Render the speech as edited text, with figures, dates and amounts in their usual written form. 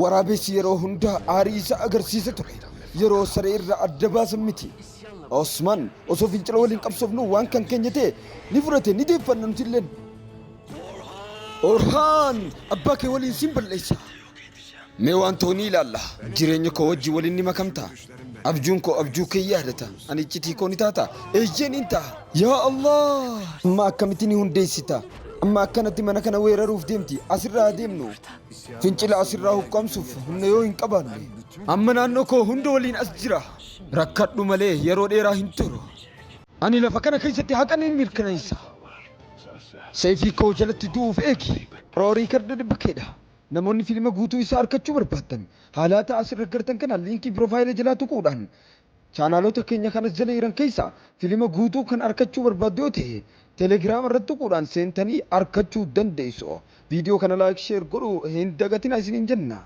waraabessi yeroo hunda aarii isa agarsiisa ture yeroo saree irra adda baasan miti Osman osoo fincila waliin qabsoofnu waan kan keenya ta'e ni fudhate ni deeffanna nuti illeen Orhan abbaa kee waliin siin balleessa mee waan ta'u ni ilaalla jireenya koo wajji waliin ni makamta abjuun koo abjuu kee yaadata ani iccitii koo ni taata eeyyeen hin ta'a yaa Allah amma akkamitti ni hundeessita amma akkanatti mana kana weeraruuf deemti asirraa deemnu fincila asirraa huqqamsuuf humna yoo hin qabaanne amma naannoo koo hunda waliin as jira rakkadhu malee yeroo dheeraa hin turu ani lafa kana keessatti haqa ni mirkaneessa seefii koo jalatti du'uuf eegi roorii karda dhibbakeedha namoonni fiilma guutuu isaa arkachuu barbaaddan haalata asirra gartan kana liinkii piroofaayila jalaa tuquudhaan chaanaalota keenya kanas jala jiran keessa fiilma guutuu kan arkachuu barbaaddu yoo ta'e telegiraam irratti tuquudhaan seentanii arkachuu dandeessu viidiyoo kana laayik sheer godhuu hin dagatinaa isiniin jenna